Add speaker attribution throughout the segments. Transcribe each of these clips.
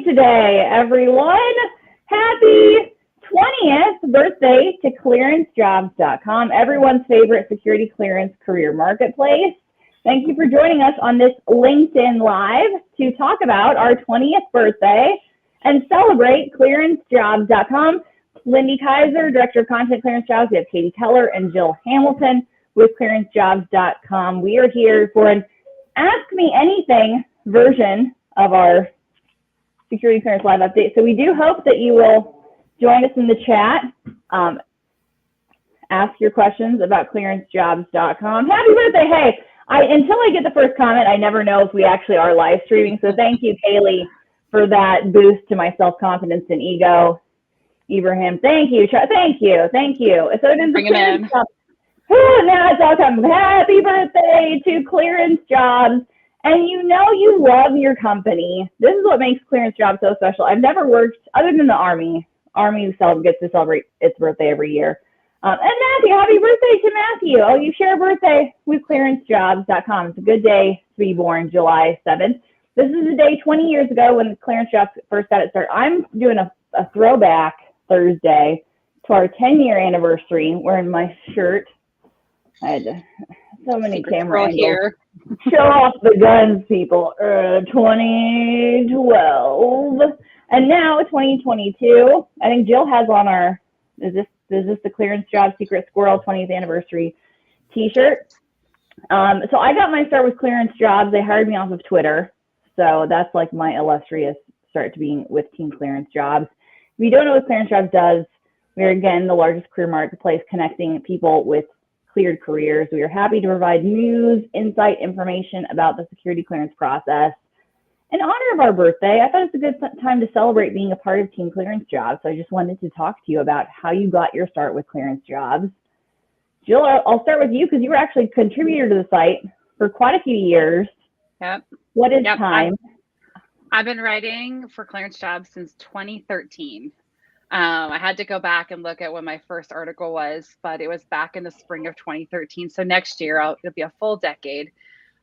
Speaker 1: today, everyone. Happy 20th birthday to ClearanceJobs.com, everyone's favorite security clearance career marketplace. Thank you for joining us on this LinkedIn Live to talk about our 20th birthday and celebrate ClearanceJobs.com. Lindy Kaiser, Director of Content Clearance Jobs. We have Katie Keller and Jill Hamilton with ClearanceJobs.com. We are here for an Ask Me Anything version of our Security Clearance Live update. So we do hope that you will join us in the chat. Ask your questions about ClearanceJobs.com. Happy birthday. Hey, until I get the first comment, I never know if we actually are live streaming. So thank you, Kaylee, for that boost to my self-confidence and ego. Ibrahim, thank you. Thank you. So it is
Speaker 2: Bring it in.
Speaker 1: Now it's all coming. Happy birthday to Clearance Jobs. And you know you love your company. This is what makes Clearance Jobs so special. I've never worked, other than the Army. Army gets to celebrate its birthday every year. And Matthew, happy birthday to Matthew. Oh, you share a birthday with ClearanceJobs.com. It's a good day to be born, July 7th. This is the day 20 years ago when Clearance Jobs first got its start. I'm doing a throwback Thursday to our 10-year anniversary, wearing my shirt. I had so many camera angles. Here. Show off the guns, people. 2012. And now 2022. I think Jill has on our, is this the Clearance Jobs Secret Squirrel 20th anniversary t-shirt? So I got my start with Clearance Jobs. They hired me off of Twitter. So that's like my illustrious start to being with Team Clearance Jobs. If you don't know what Clearance Jobs does, we are, again, the largest career marketplace connecting people with cleared careers. We are happy to provide news, insight, information about the security clearance process. In honor of our birthday, I thought it's a good time to celebrate being a part of Team Clearance Jobs. So I just wanted to talk to you about how you got your start with Clearance Jobs. Jill, I'll start with you because you were actually a contributor to the site for quite a few years.
Speaker 2: Yep.
Speaker 1: What is time?
Speaker 2: I've been writing for Clearance Jobs since 2013. I had to go back and look at when my first article was, but it was back in the spring of 2013. So next year, it'll be a full decade.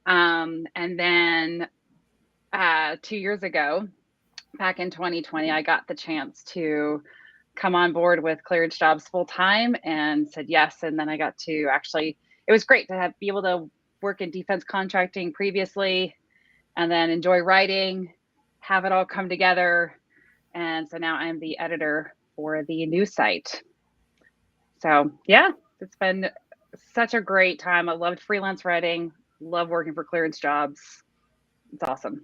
Speaker 2: And then 2 years ago, back in 2020, I got the chance to come on board with Clearance Jobs full time and said yes. And then I got to it was great to be able to work in defense contracting previously and then enjoy writing, have it all come together. And so now I'm the editor for the new site. So yeah, it's been such a great time. I loved freelance writing, love working for Clearance Jobs. It's awesome.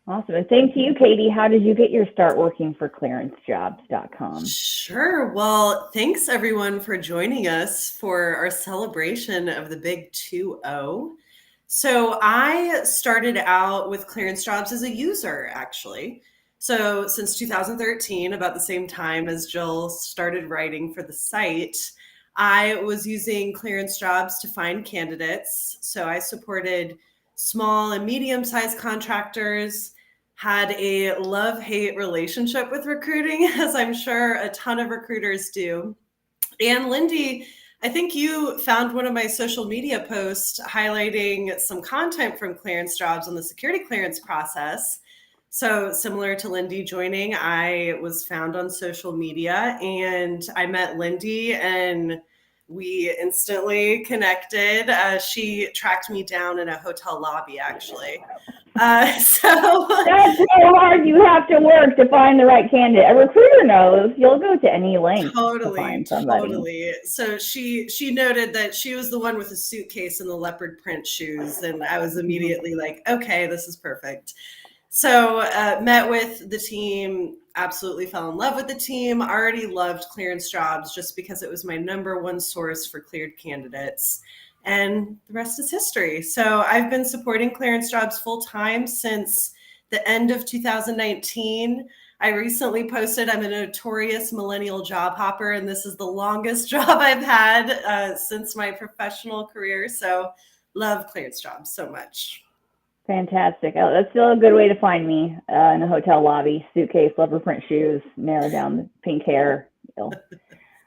Speaker 1: Awesome. And same to you, Katie. How did you get your start working for ClearanceJobs.com?
Speaker 3: Sure. Well, thanks everyone for joining us for our celebration of the big 2-0. So I started out with Clearance Jobs as a user, actually. So since 2013, about the same time as Jill started writing for the site, I was using Clearance Jobs to find candidates. So I supported small and medium-sized contractors, had a love-hate relationship with recruiting, as I'm sure a ton of recruiters do. And Lindy, I think you found one of my social media posts highlighting some content from Clearance Jobs on the security clearance process. So similar to Lindy joining, I was found on social media and I met Lindy and we instantly connected. She tracked me down in a hotel lobby, actually. So
Speaker 1: that's so hard. You have to work to find the right candidate. A recruiter knows you'll go to any length to find somebody.
Speaker 3: Totally. So she noted that she was the one with the suitcase and the leopard print shoes, and I was immediately like, okay, this is perfect. So met with the team, absolutely fell in love with the team, already loved Clearance Jobs just because it was my #1 source for cleared candidates. And the rest is history. So I've been supporting Clearance Jobs full time since the end of 2019. I recently posted I'm a notorious millennial job hopper, and this is the longest job I've had since my professional career. So love Clearance Jobs so much.
Speaker 1: Fantastic. Oh, that's still a good way to find me in a hotel lobby. Suitcase, leopard print shoes, narrow down the pink hair.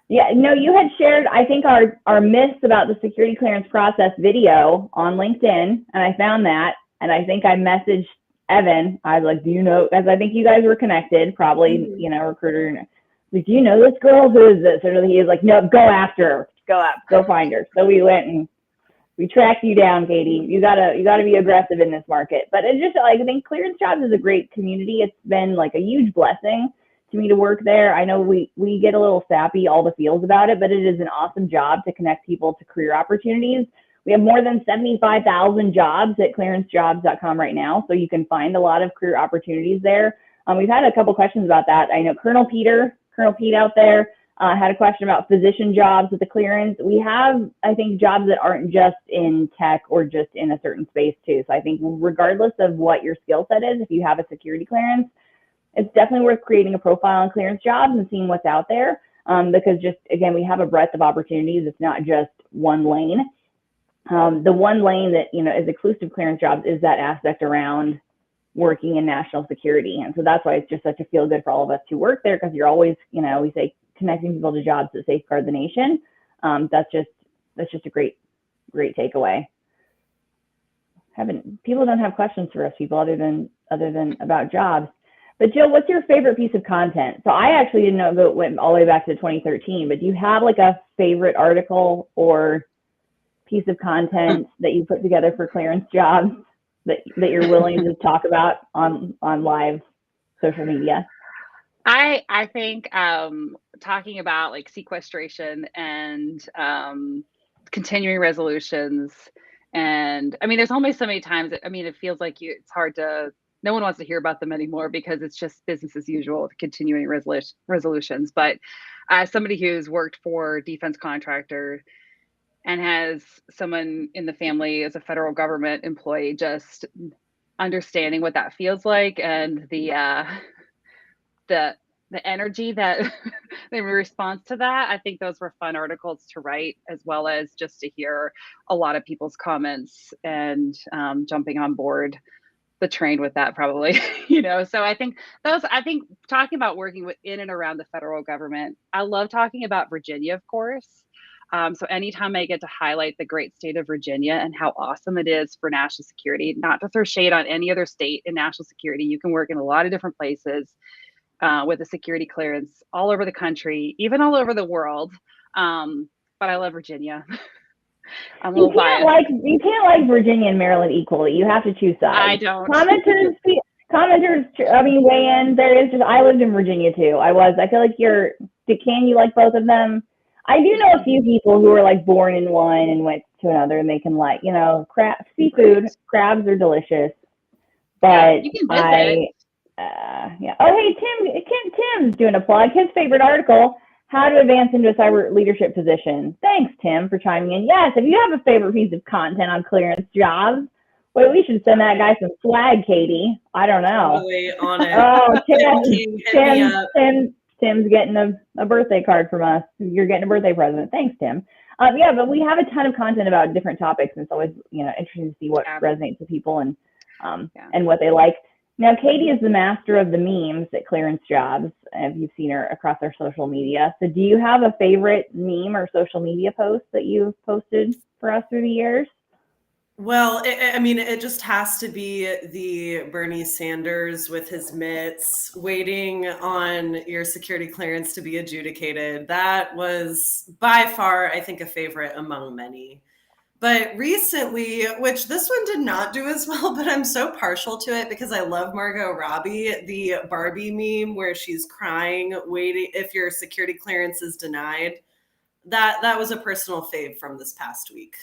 Speaker 1: Yeah, no, you had shared, I think, our myths about the security clearance process video on LinkedIn, and I found that, and I think I messaged Evan, I was like, do you know, as I think you guys were connected, probably, you know, recruiter. Like, do you know this girl? Who is this? And he was like, no, go after her. Go find her. So we went and we tracked you down, Katie. You gotta be aggressive in this market. But it's just like, I think ClearanceJobs is a great community. It's been like a huge blessing to me to work there. I know we get a little sappy, all the feels about it, but it is an awesome job to connect people to career opportunities. We have more than 75,000 jobs at ClearanceJobs.com right now, so you can find a lot of career opportunities there. We've had a couple questions about that. I know Colonel Pete out there had a question about physician jobs with the clearance. We have, I think, jobs that aren't just in tech or just in a certain space too. So I think regardless of what your skill set is, if you have a security clearance, it's definitely worth creating a profile on ClearanceJobs and seeing what's out there, because just, again, we have a breadth of opportunities. It's not just one lane. The one lane that, you know, is exclusive ClearanceJobs is that aspect around working in national security. And so that's why it's just such a feel good for all of us to work there, because you're always, you know, we say connecting people to jobs that safeguard the nation. That's just a great takeaway. People don't have questions for us, people, other than about jobs. But Jill, what's your favorite piece of content? So I actually didn't know it went all the way back to 2013, but do you have like a favorite article or piece of content that you put together for ClearanceJobs that you're willing to talk about on live social media?
Speaker 2: I think talking about like sequestration and continuing resolutions, and I mean, there's only so many times. I mean, it feels like it's hard to. No one wants to hear about them anymore because it's just business as usual with continuing resolutions. But as somebody who's worked for defense contractor and has someone in the family as a federal government employee, just understanding what that feels like and the energy that in response to that, I think those were fun articles to write, as well as just to hear a lot of people's comments and jumping on board the train with that, probably. You know, so I think talking about working in and around the federal government, I love talking about Virginia, of course. So anytime I get to highlight the great state of Virginia and how awesome it is for national security, not to throw shade on any other state in national security, you can work in a lot of different places with a security clearance all over the country, even all over the world. But I love Virginia. I'm a little biased.
Speaker 1: You can't like Virginia and Maryland equally. You have to choose sides.
Speaker 2: I don't.
Speaker 1: Commenters, I mean, weigh in. I lived in Virginia too. I feel like can you like both of them? I do know a few people who were like born in one and went to another, and they can like, you know, seafood, crabs are delicious. But
Speaker 2: you can visit.
Speaker 1: Yeah. Oh, hey, Tim's doing a plug. His favorite article, how to advance into a cyber leadership position. Thanks, Tim, for chiming in. Yes, if you have a favorite piece of content on ClearanceJobs, wait, we should send that guy some swag, Katie. I don't know.
Speaker 3: Totally on it.
Speaker 1: Oh, Tim's getting a birthday card from us. You're getting a birthday present. Thanks, Tim. Yeah, but we have a ton of content about different topics, and it's always, you know, interesting to see what resonates with people and what they like. Now, Katie is the master of the memes at ClearanceJobs, if you've seen her across our social media. So do you have a favorite meme or social media post that you've posted for us through the years?
Speaker 3: Well, it just has to be the Bernie Sanders with his mitts waiting on your security clearance to be adjudicated. That was by far, I think, a favorite among many. But recently, which this one did not do as well, but I'm so partial to it because I love Margot Robbie, the Barbie meme where she's crying, waiting if your security clearance is denied. That was a personal fave from this past week.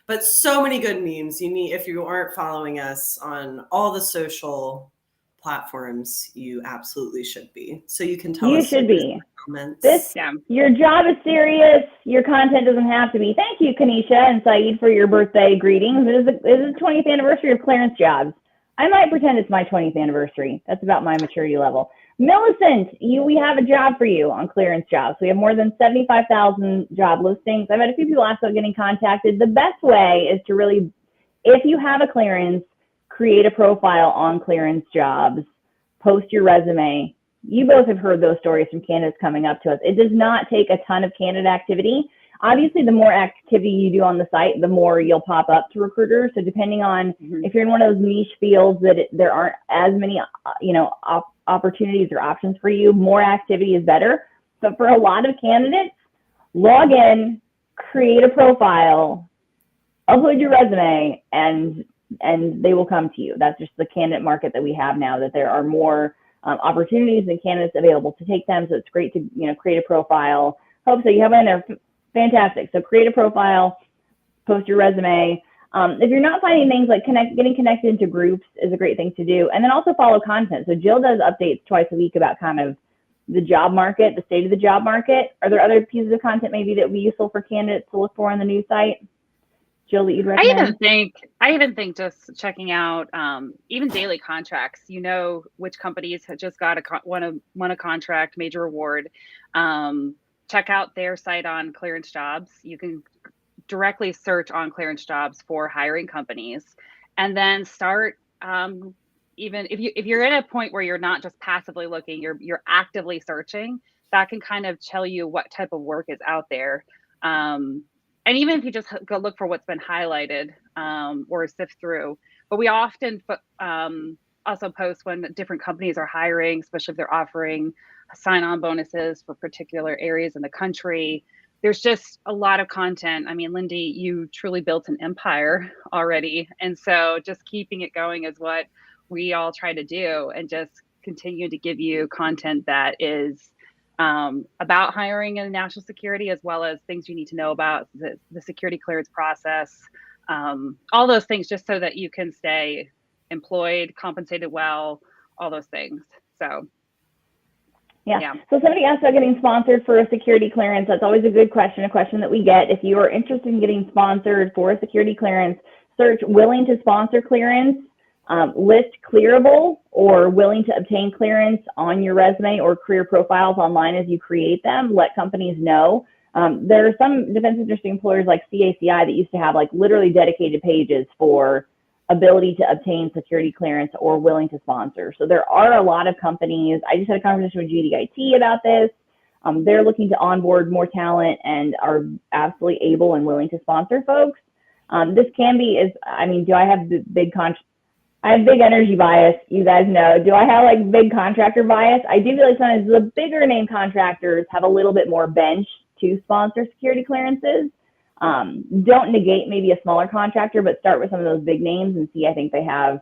Speaker 3: But so many good memes. If you aren't following us on all the social platforms, you absolutely should be. So you can tell us.
Speaker 1: You should be.
Speaker 3: Comments.
Speaker 1: Your job is serious. Your content doesn't have to be. Thank you, Kanisha and Saeed, for your birthday greetings. It is the 20th anniversary of ClearanceJobs. I might pretend it's my 20th anniversary. That's about my maturity level. Millicent, we have a job for you on ClearanceJobs. We have more than 75,000 job listings. I've had a few people ask about getting contacted. The best way is to really, if you have a clearance, create a profile on ClearanceJobs, post your resume. You both have heard those stories from candidates coming up to us. It does not take a ton of candidate activity. Obviously, the more activity you do on the site, the more you'll pop up to recruiters. So depending on if you're in one of those niche fields that there aren't as many, opportunities or options for you, more activity is better. But for a lot of candidates, log in, create a profile, upload your resume, and they will come to you. That's just the candidate market that we have now, that there are more opportunities and candidates available to take them. So it's great to, create a profile. Hope so you have it in there. Fantastic. So create a profile, post your resume. If you're not finding things like getting connected into groups is a great thing to do. And then also follow content. So Jill does updates twice a week about kind of the job market, the state of the job market. Are there other pieces of content maybe that would be useful for candidates to look for on the news site? Jill, that you'd recommend?
Speaker 2: I even think just checking out even daily contracts. Which companies have just got won a contract, major award. Check out their site on ClearanceJobs. You can directly search on ClearanceJobs for hiring companies, and then start. Even if you're at a point where you're not just passively looking, you're actively searching. That can kind of tell you what type of work is out there. And even if you just go look for what's been highlighted or sift through. But we often also post when different companies are hiring, especially if they're offering sign-on bonuses for particular areas in the country. There's just a lot of content. I mean, Lindy, you truly built an empire already. And so just keeping it going is what we all try to do, and just continue to give you content that is about hiring and national security, as well as things you need to know about the security clearance process, all those things, just so that you can stay employed, compensated well, all those things. So, yeah.
Speaker 1: So somebody asked about getting sponsored for a security clearance. That's always a good question, a question that we get. If you are interested in getting sponsored for a security clearance, search willing to sponsor clearance. List clearable or willing to obtain clearance on your resume or career profiles online as you create them. Let companies know. There are some defense industry employers like CACI that used to have like literally dedicated pages for ability to obtain security clearance or willing to sponsor. So there are a lot of companies. I just had a conversation with GDIT about this. They're looking to onboard more talent and are absolutely able and willing to sponsor folks. This can be, do I have the big I have big energy bias, you guys know. Do I have like big contractor bias? I do feel like sometimes the bigger name contractors have a little bit more bench to sponsor security clearances. Don't negate maybe a smaller contractor, but start with some of those big names and see. I think they have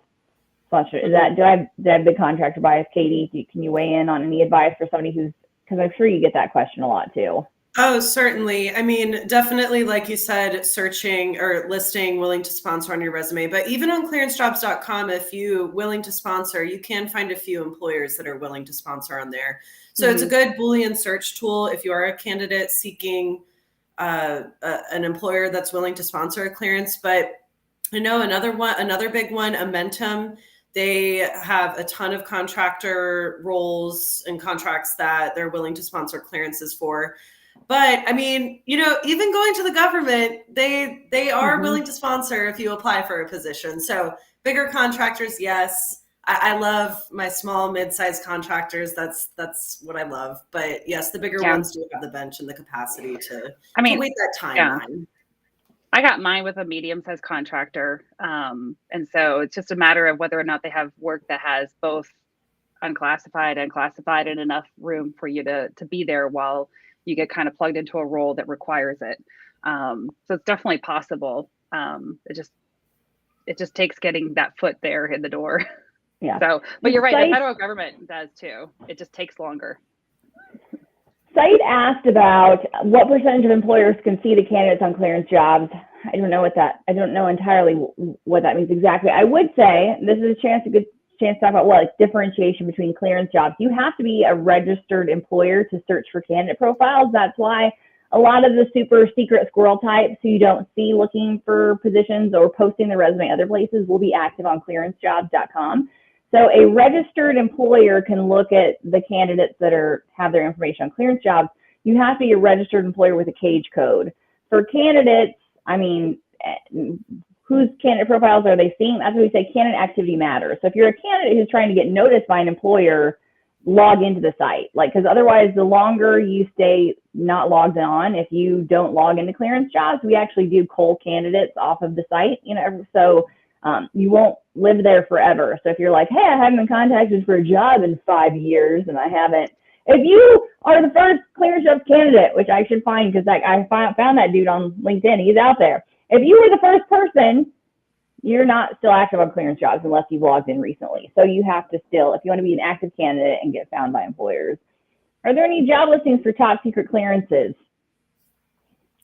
Speaker 1: sponsor. Do I have big contractor bias? Katie, can you weigh in on any advice for somebody because I'm sure you get that question a lot too.
Speaker 3: Oh, certainly. I mean, definitely, like you said, searching or listing willing to sponsor on your resume. But even on ClearanceJobs.com, if you willing to sponsor, you can find a few employers that are willing to sponsor on there. So it's a good Boolean search tool if you are a candidate seeking an employer that's willing to sponsor a clearance. But I know another big one, Amentum. They have a ton of contractor roles and contracts that they're willing to sponsor clearances for. But I mean, even going to the government, they are willing to sponsor if you apply for a position. So bigger contractors, yes. I love my small, mid-sized contractors. That's what I love. But yes, the bigger ones do have the bench and the capacity to wait that timeline.
Speaker 2: Yeah. I got mine with a medium-sized contractor. And so it's just a matter of whether or not they have work that has both unclassified and classified and enough room for you to be there while you get kind of plugged into a role that requires it. So it's definitely possible. It just takes getting that foot there in the door.
Speaker 1: Yeah.
Speaker 2: So, but you're right. The federal government does too. It just takes longer.
Speaker 1: Site asked about what percentage of employers can see the candidates on ClearanceJobs. I don't know entirely what that means exactly. I would say this is a good chance to talk about differentiation between ClearanceJobs. You have to be a registered employer to search for candidate profiles. That's why a lot of the super secret squirrel types who you don't see looking for positions or posting their resume other places will be active on ClearanceJobs.com. So a registered employer can look at the candidates that have their information on ClearanceJobs. You have to be a registered employer with a cage code. For candidates, whose candidate profiles are they seeing? That's what we say candidate activity matters. So if you're a candidate who's trying to get noticed by an employer, log into the site. Like, because otherwise, the longer you stay not logged on, if you don't log into ClearanceJobs, we actually do cull candidates off of the site, so you won't live there forever. So if you're like, hey, I haven't been contacted for a job in 5 years and I haven't, if you are the first ClearanceJobs candidate, which I should find, because I found that dude on LinkedIn, he's out there. If you were the first person, you're not still active on ClearanceJobs unless you've logged in recently. So you have to still, if you want to be an active candidate and get found by employers. Are there any job listings for top secret clearances?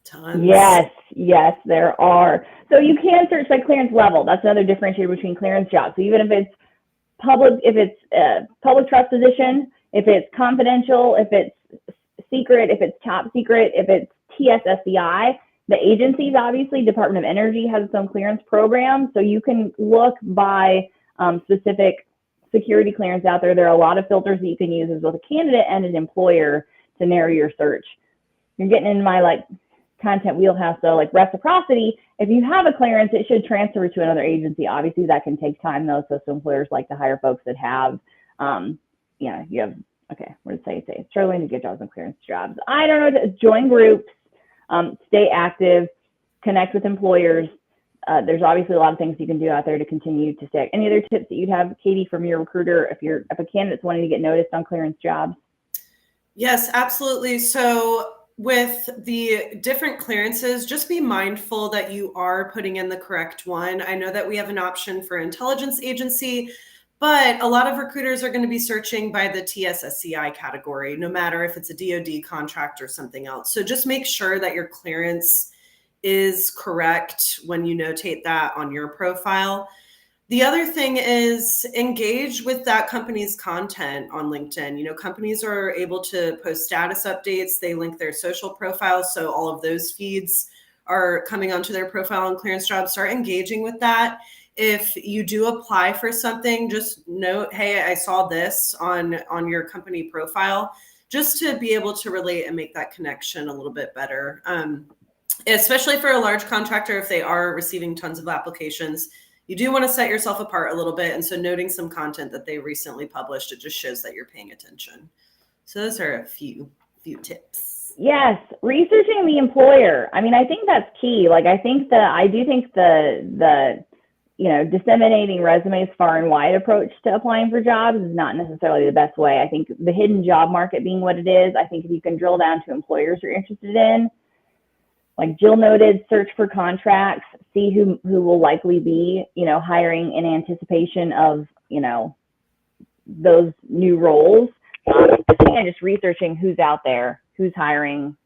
Speaker 3: Tons.
Speaker 1: Yes, there are. So you can search by clearance level. That's another differentiator between ClearanceJobs. So even if it's a public trust position, if it's confidential, if it's secret, if it's top secret, if it's TSSCI, the agencies, obviously, Department of Energy has its own clearance program. So you can look by specific security clearance out there. There are a lot of filters that you can use as both a candidate and an employer to narrow your search. You're getting into my content wheelhouse, though, like reciprocity. If you have a clearance, it should transfer to another agency. Obviously, that can take time, though. So some employers like to hire folks that have, you have, okay, what did it say? Struggling to get jobs on ClearanceJobs. I don't know, join groups, stay active, connect with employers. There's obviously a lot of things you can do out there to continue to stay. Any other tips that you'd have, Katie, from your recruiter, if a candidate's wanting to get noticed on ClearanceJobs?
Speaker 3: Yes, absolutely. So with the different clearances, just be mindful that you are putting in the correct one. I know that we have an option for intelligence agency, but a lot of recruiters are going to be searching by the TSSCI category, no matter if it's a DoD contract or something else. So just make sure that your clearance is correct when you notate that on your profile. The other thing is engage with that company's content on LinkedIn. Companies are able to post status updates. They link their social profiles. So all of those feeds are coming onto their profile on ClearanceJobs. Start engaging with that. If you do apply for something, just note, hey, I saw this on your company profile, just to be able to relate and make that connection a little bit better. Especially for a large contractor, if they are receiving tons of applications, you do want to set yourself apart a little bit. And so noting some content that they recently published, it just shows that you're paying attention. So those are a few tips.
Speaker 1: Yes, researching the employer. I mean, I think that's key. I do think the disseminating resumes far and wide approach to applying for jobs is not necessarily the best way. I think the hidden job market being what it is, I think if you can drill down to employers you're interested in, like Jill noted, search for contracts, see who will likely be, hiring in anticipation of, those new roles. And just researching who's out there, who's hiring,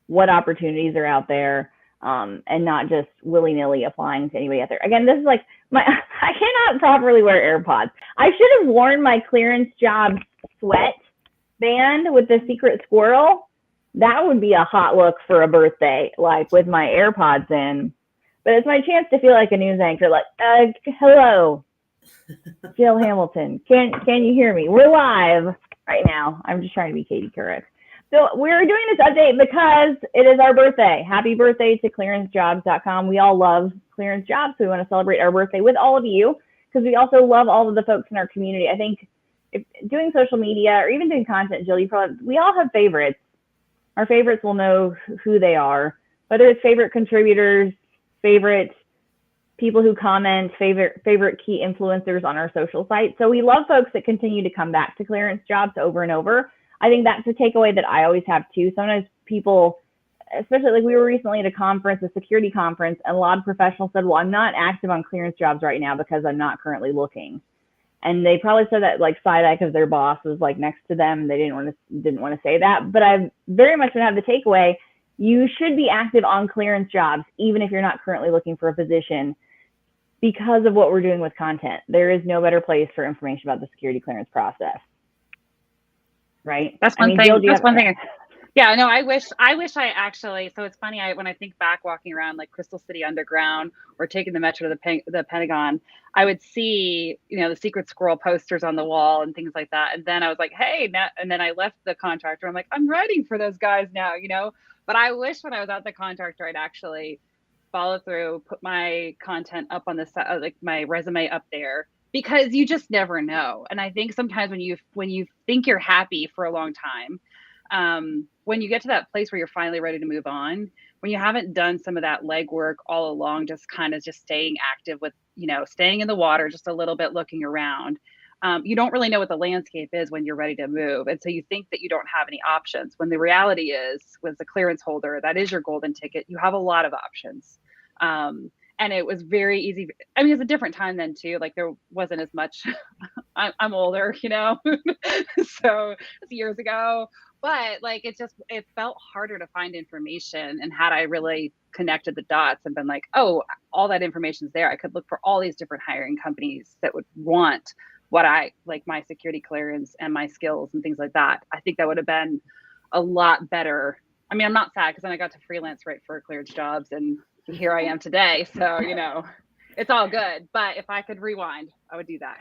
Speaker 1: what opportunities are out there, and not just willy-nilly applying to anybody out there. Again, this is I cannot properly wear AirPods. I should have worn my ClearanceJobs sweat band with the secret squirrel. That would be a hot look for a birthday, with my AirPods in. But it's my chance to feel like a news anchor, hello, Jill Hamilton. Can you hear me? We're live right now. I'm just trying to be Katie Couric. So we're doing this update because it is our birthday. Happy birthday to ClearanceJobs.com. We all love ClearanceJobs, so we want to celebrate our birthday with all of you, because we also love all of the folks in our community. I think if doing social media or even doing content, Jill, we all have favorites. Our favorites will know who they are, whether it's favorite contributors, favorite people who comment, favorite key influencers on our social site. So we love folks that continue to come back to ClearanceJobs over and over. I think that's a takeaway that I always have too. Sometimes people, especially we were recently at a security conference, and a lot of professionals said, well, I'm not active on ClearanceJobs right now because I'm not currently looking. And they probably said that side-eye because their boss was next to them. They didn't want to say that. But I very much would have the takeaway. You should be active on ClearanceJobs, even if you're not currently looking for a position, because of what we're doing with content. There is no better place for information about the security clearance process. Right?
Speaker 2: That's one thing. That's one thing. Yeah, no, I wish I actually, so it's funny, when I think back walking around Crystal City Underground or taking the metro to the Pentagon, I would see, the secret squirrel posters on the wall and things like that. And then I was like, hey, and then I left the contractor. I'm like, I'm writing for those guys now, but I wish when I was at the contractor, I'd actually follow through, put my content up on the side, my resume up there, because you just never know. And I think sometimes when you think you're happy for a long time, when you get to that place where you're finally ready to move on, when you haven't done some of that legwork all along, just kind of just staying active with, staying in the water just a little bit, looking around, you don't really know what the landscape is when you're ready to move. And so you think that you don't have any options, when the reality is, with the clearance holder, that is your golden ticket. You have a lot of options. And it was very easy. I mean, it's a different time then too. Like there wasn't as much, I'm older, so it's years ago, but like, it felt harder to find information. And had I really connected the dots and been like, oh, all that information's there, I could look for all these different hiring companies that would want what I like, my security clearance and my skills and things like that. I think that would have been a lot better. I mean, I'm not sad because then I got to freelance right for ClearanceJobs, and here I am today. So, it's all good. But if I could rewind, I would do that.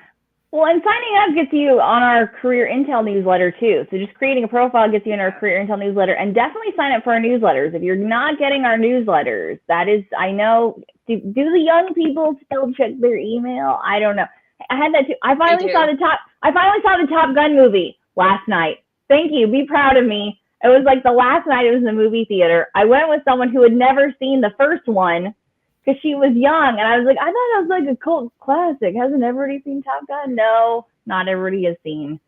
Speaker 1: Well, and signing up gets you on our Career Intel newsletter too. So just creating a profile gets you in our Career Intel newsletter, and definitely sign up for our newsletters. If you're not getting our newsletters, that is, I know, do the young people still check their email? I don't know. I had that too. I finally saw the Top Gun movie last night. Thank you. Be proud of me. It was like the last night it was in the movie theater. I went with someone who had never seen the first one because she was young. And I was like, I thought it was like a cult classic. Hasn't everybody seen Top Gun? No, not everybody has seen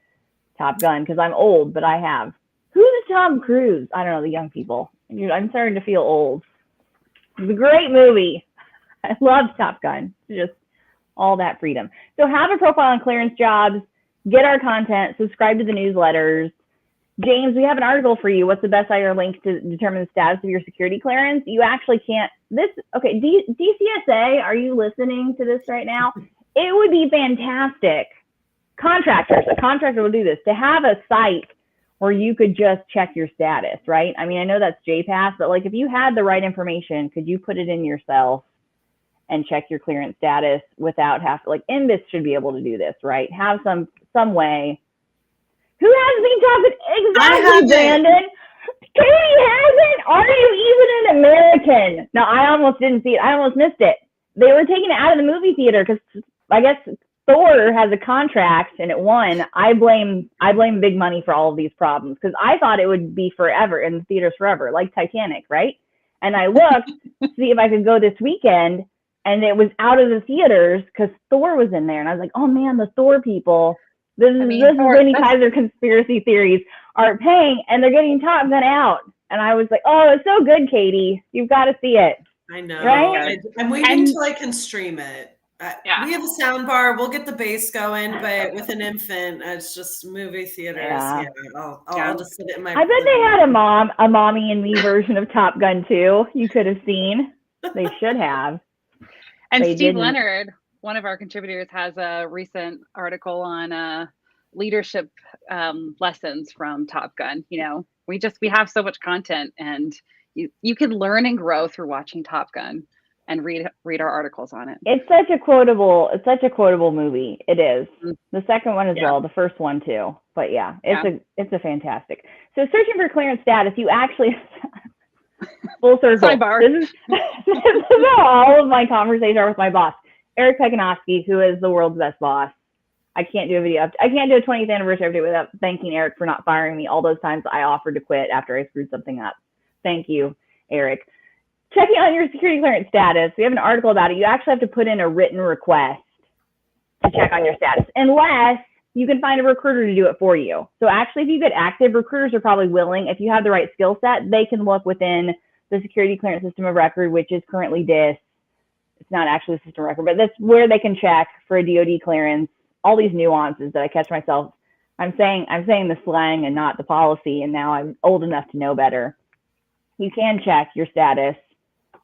Speaker 1: Top Gun because I'm old, but I have. Who's Tom Cruise? I don't know, the young people. I'm starting to feel old. It's a great movie. I love Top Gun. Just all that freedom. So have a profile on ClearanceJobs, get our content, subscribe to the newsletters. James, we have an article for you. What's the best IR link to determine the status of your security clearance? You actually can't. DCSA, are you listening to this right now? It would be fantastic. A contractor will do this, to have a site where you could just check your status, right? I mean, I know that's JPass, but like if you had the right information, could you put it in yourself and check your clearance status without Invis should be able to do this, right? Have some way. Who hasn't been talking? Exactly, Brandon. Katie hasn't. Are you even an American? No, I almost didn't see it. I almost missed it. They were taking it out of the movie theater because I guess Thor has a contract and it won. I blame big money for all of these problems because I thought it would be forever in the theaters forever, like Titanic, right? And I looked to see if I could go this weekend, and it was out of the theaters because Thor was in there, and I was like, oh man, the Thor people. This is when you guys are conspiracy theories are paying, and they're getting Top Gun out. And I was like, oh, it's so good, Katie. You've got to see it.
Speaker 3: I know.
Speaker 1: Right?
Speaker 3: I'm waiting till I can stream it. We have a sound bar. We'll get the bass going, but with an infant, it's just movie theaters. Yeah. I'll just sit in my.
Speaker 1: I bet they had a mommy and me version of Top Gun too. You could have seen. They should have.
Speaker 2: And Steve Leonard, one of our contributors, has a recent article on leadership lessons from Top Gun. We have so much content, and you can learn and grow through watching Top Gun and read our articles on it. It's such a
Speaker 1: quotable movie. It is. The second one as well, the first one too. But yeah, it's a fantastic. So searching for clearance status, you actually full circle. This is how all of my conversations are with my boss, Eric Pekanowski, who is the world's best boss. I can't do a 20th anniversary update without thanking Eric for not firing me all those times I offered to quit after I screwed something up. Thank you, Eric. Checking on your security clearance status. We have an article about it. You actually have to put in a written request to check on your status, unless you can find a recruiter to do it for you. So actually, if you get active, recruiters are probably willing. If you have the right skill set, they can look within the security clearance system of record, which is currently DIS. It's not actually a system of record, but that's where they can check for a DoD clearance. All these nuances that I catch myself. I'm saying the slang and not the policy, and now I'm old enough to know better. You can check your status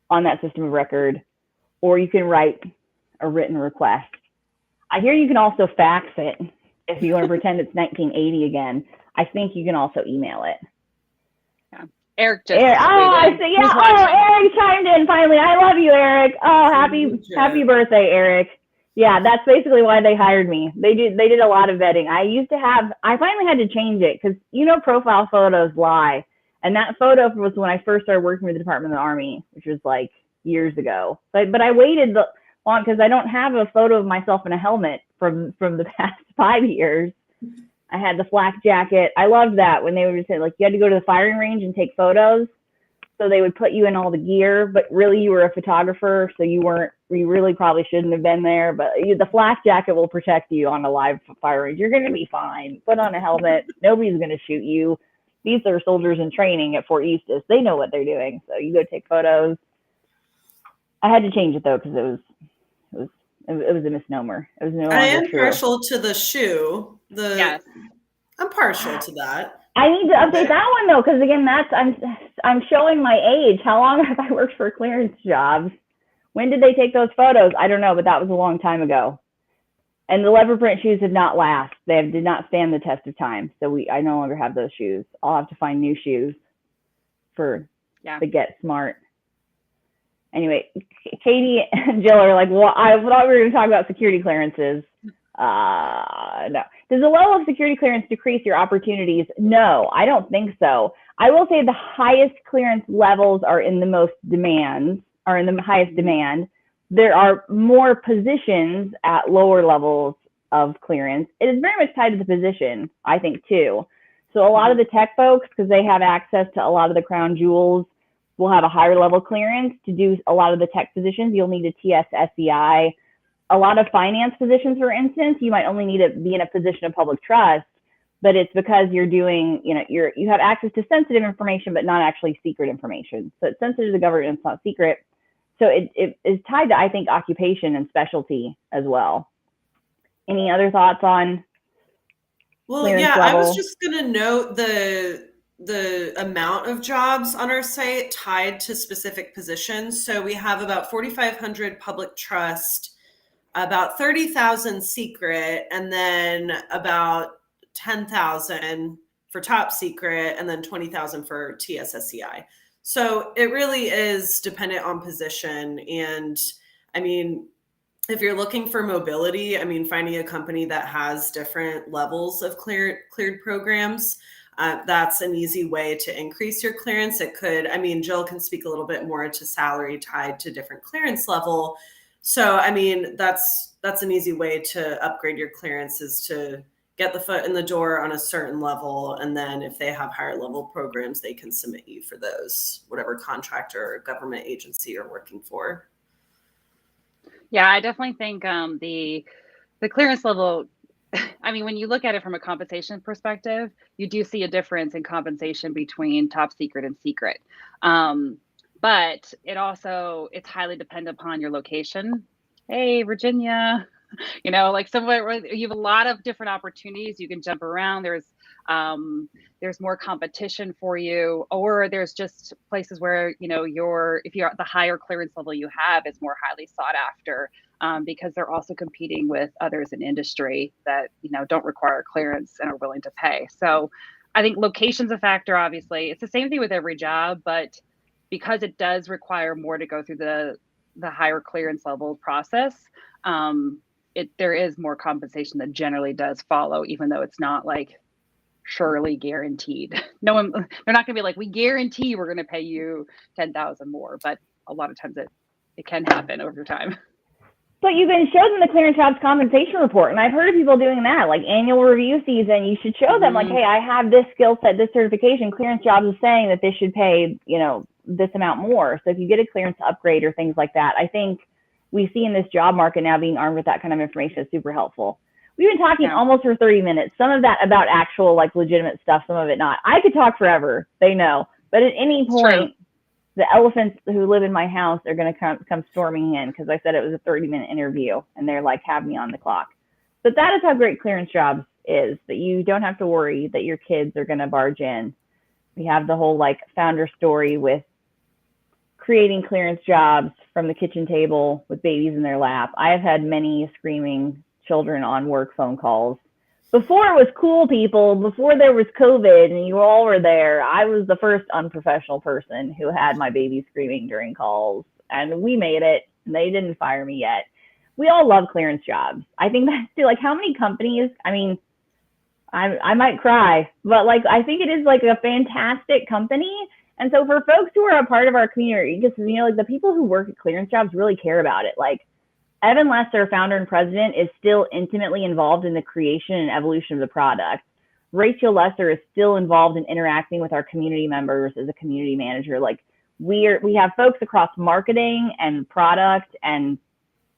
Speaker 1: on that system of record, or you can write a written request. I hear you can also fax it if you want to pretend it's 1980 again. I think you can also email it.
Speaker 2: Yeah. Eric just
Speaker 1: Eric chimed in finally. I love you, Eric. Oh, happy birthday, Eric. Yeah, that's basically why they hired me. They did a lot of vetting. I finally had to change it because profile photos lie. And that photo was when I first started working with the Department of the Army, which was like years ago. But I waited long because I don't have a photo of myself in a helmet from the past 5 years. I had the flak jacket. I loved that when they would say, like, you had to go to the firing range and take photos. So they would put you in all the gear, but really you were a photographer, so you really probably shouldn't have been there. But the flak jacket will protect you on a live fire range. You're going to be fine. Put on a helmet. Nobody's going to shoot you. These are soldiers in training at Fort Eustis. They know what they're doing. So you go take photos. I had to change it though because it was a misnomer. It was no longer
Speaker 3: I am
Speaker 1: true.
Speaker 3: partial to the shoe.
Speaker 2: Yes.
Speaker 3: I'm partial to that.
Speaker 1: I need to update that one though, because again, I'm showing my age. How long have I worked for ClearanceJobs? When did they take those photos? I don't know, but that was a long time ago. And the leopard print shoes did not last. They did not stand the test of time. So I no longer have those shoes. I'll have to find new shoes for the Get Smart. Anyway, Katie and Jill are like, well, I thought we were going to talk about security clearances. No. Does the level of security clearance decrease your opportunities? No, I don't think so. I will say the highest clearance levels are in the highest demand. There are more positions at lower levels of clearance. It is very much tied to the position, I think, too. So a lot of the tech folks, because they have access to a lot of the crown jewels, will have a higher level clearance to do a lot of the tech positions. You'll need a TS SEI. A lot of finance positions, for instance, you might only need to be in a position of public trust, but it's because you're doing, you have access to sensitive information, but not actually secret information. So it's sensitive to the government, it's not secret. So it is tied to, I think, occupation and specialty as well. Any other thoughts on?
Speaker 3: Well, yeah, level? I was just going to note the amount of jobs on our site tied to specific positions. So we have about 4,500 public trust, about 30,000 secret, and then about 10,000 for top secret, and then 20,000 for TSSCI. So it really is dependent on position. And I mean, if you're looking for mobility, I mean, finding a company that has different levels of cleared programs, that's an easy way to increase your clearance. It could, I mean, Jill can speak a little bit more to salary tied to different clearance level. So, I mean, that's an easy way to upgrade your clearance, is to get the foot in the door on a certain level. And then if they have higher level programs, they can submit you for those, whatever contractor or government agency you're working for.
Speaker 2: Yeah, I definitely think the clearance level, I mean, when you look at it from a compensation perspective, you do see a difference in compensation between top secret and secret. But it's highly dependent upon your location. Hey, Virginia, like somewhere where you have a lot of different opportunities. You can jump around. There's more competition for you, or there's just places where, if you're at the higher clearance level you have, is more highly sought after, because they're also competing with others in industry that, don't require clearance and are willing to pay. So I think location's a factor, obviously. It's the same thing with every job, but because it does require more to go through the higher clearance level process, there is more compensation that generally does follow, even though it's not like surely guaranteed. They're not going to be like, we guarantee we're going to pay you 10,000 more, but a lot of times it can happen over time.
Speaker 1: But you can show them the ClearanceJobs compensation report. And I've heard of people doing that, like annual review season. You should show them like, hey, I have this skill set, this certification. ClearanceJobs is saying that this should pay, this amount more. So if you get a clearance upgrade or things like that, I think we see in this job market now, being armed with that kind of information is super helpful. We've been talking almost for 30 minutes, some of that about actual like legitimate stuff, some of it not. I could talk forever, they know. But at any point, the elephants who live in my house are going to come storming in because I said it was a 30-minute interview and they're like, have me on the clock. But that is how great ClearanceJobs is, that you don't have to worry that your kids are going to barge in. We have the whole like founder story with creating ClearanceJobs from the kitchen table with babies in their lap. I have had many screaming children on work phone calls. Before it was cool, people, before there was COVID and you all were there, I was the first unprofessional person who had my baby screaming during calls, and we made it, and they didn't fire me yet. We all love ClearanceJobs. I think that's too, like, how many companies, I mean, I might cry, but like, I think it is like a fantastic company. And so for folks who are a part of our community, just, like the people who work at ClearanceJobs really care about it. Like, Evan Lesser, founder and president, is still intimately involved in the creation and evolution of the product. Rachel Lesser is still involved in interacting with our community members as a community manager. Like we have folks across marketing and product and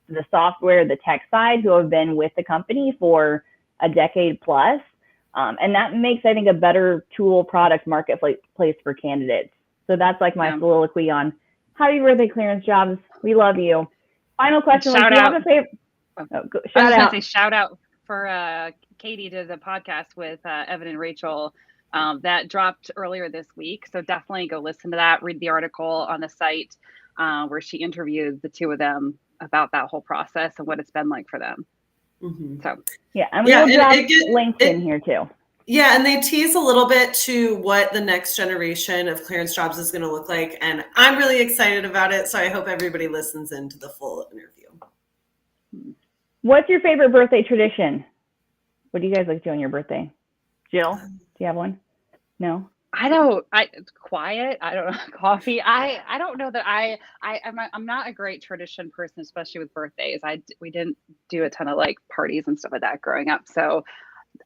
Speaker 1: the software, the tech side, who have been with the company for a decade plus. And that makes, I think, a better tool product marketplace for candidates. So that's like my soliloquy on happy birthday, ClearanceJobs. We love you. Final question.
Speaker 2: Shout out.
Speaker 1: Shout
Speaker 2: out for Katie did a podcast with Evan and Rachel that dropped earlier this week. So definitely go listen to that. Read the article on the site where she interviewed the two of them about that whole process and what it's been like for them.
Speaker 3: Mm-hmm.
Speaker 2: So
Speaker 1: yeah, and we'll drop links in here too.
Speaker 3: Yeah, and they tease a little bit to what the next generation of ClearanceJobs is going to look like, and I'm really excited about it. So I hope everybody listens into the full interview.
Speaker 1: What's your favorite birthday tradition? What do you guys like to do on your birthday? Jill, do you have one? No.
Speaker 2: Quiet. I don't know. Coffee. I don't know that I'm not a great tradition person, especially with birthdays. We didn't do a ton of like parties and stuff like that growing up. So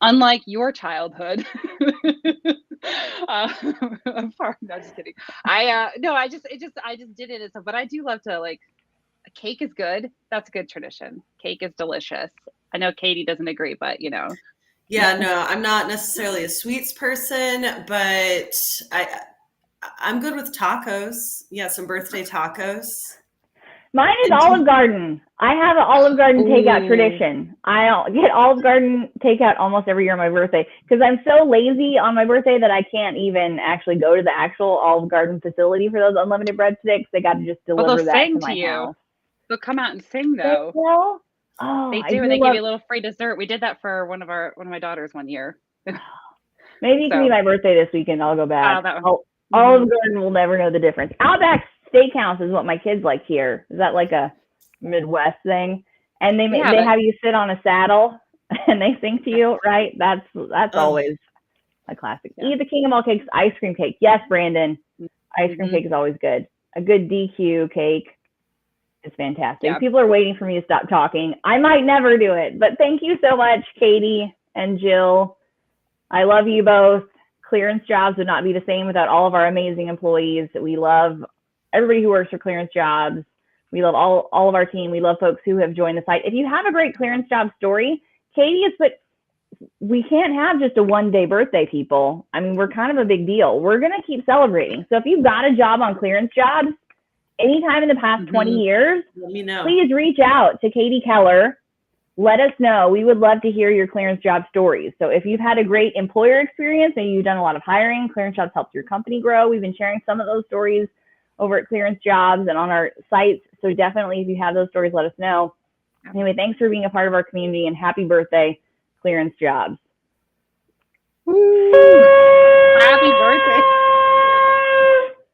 Speaker 2: unlike your childhood, I'm just kidding. I just did it. But I do love to like, cake is good. That's a good tradition. Cake is delicious. I know Katie doesn't agree, but you know.
Speaker 3: Yeah, no, I'm not necessarily a sweets person, but I'm good with tacos. Yeah, some birthday tacos.
Speaker 1: Mine is Olive Garden. I have an Olive Garden takeout tradition. I get Olive Garden takeout almost every year on my birthday because I'm so lazy on my birthday that I can't even actually go to the actual Olive Garden facility for those unlimited breadsticks. They got to just deliver that to my house.
Speaker 2: They'll come out and sing though.
Speaker 1: Oh,
Speaker 2: they do, and they give you a little free dessert. We did that for one of my daughters one year.
Speaker 1: Maybe it can be my birthday this weekend. I'll go back. Olive Garden will never know the difference. Outback Steakhouse is what my kids like here. Is that like a Midwest thing? And they have you sit on a saddle and they sing to you, right? That's always a classic. Yeah. Eat the king of all cakes, ice cream cake. Yes, Brandon. Ice cream cake is always good. A good DQ cake. It's fantastic. Yeah. People are waiting for me to stop talking. I might never do it, but thank you so much, Katie and Jill. I love you both. ClearanceJobs would not be the same without all of our amazing employees. We love everybody who works for ClearanceJobs. We love all of our team. We love folks who have joined the site. If you have a great ClearanceJobs story, Katie has put, we can't have just a one-day birthday, people. I mean, we're kind of a big deal. We're going to keep celebrating. So if you've got a job on ClearanceJobs, anytime in the past 20 years,
Speaker 3: let me know.
Speaker 1: Please reach out to Katie Keller. Let us know. We would love to hear your ClearanceJobs stories. So if you've had a great employer experience and you've done a lot of hiring, ClearanceJobs helps your company grow. We've been sharing some of those stories over at ClearanceJobs and on our sites. So definitely, if you have those stories, let us know. Anyway, thanks for being a part of our community and happy birthday, ClearanceJobs.